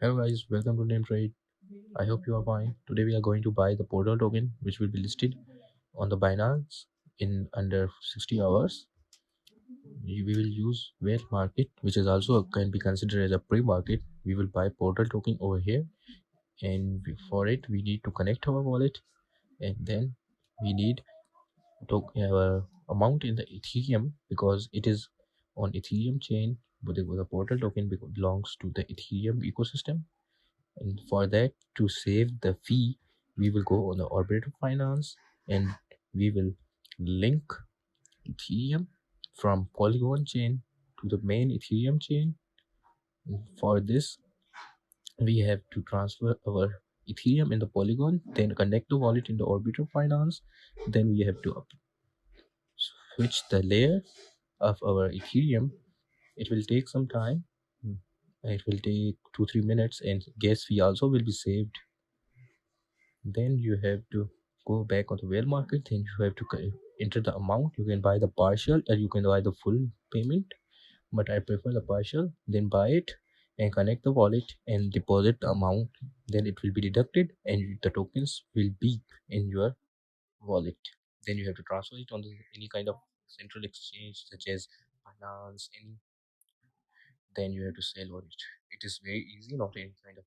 Hello guys, welcome to NEM-TRADE. I hope you are fine. Today we are going to buy the portal token which will be listed on the Binance in under 60 hours. We will use whale market, which is also can be considered as a pre-market. We will buy portal token over here, and for it we need to connect our wallet, and then we need to our amount in the Ethereum because it is on Ethereum chain, but the portal token belongs to the Ethereum ecosystem. And for that, to save the fee, we will go on the Orbital Finance and we will link Ethereum from Polygon chain to the main Ethereum chain. For this, we have to transfer our Ethereum in the Polygon, then connect the wallet in the Orbital Finance. Then we have to switch the layer of our Ethereum. It will take some time. It will take 2-3 minutes, and gas fee also will be saved. Then you have to go back on the whale market. Then you have to enter the amount. You can buy the partial or you can buy the full payment, but I prefer the partial. Then buy it and connect the wallet and deposit the amount. Then it will be deducted and the tokens will be in your wallet. Then you have to transfer it on any kind of central exchange such as Binance. Any, then you have to sell on it. It is very easy, not any kind of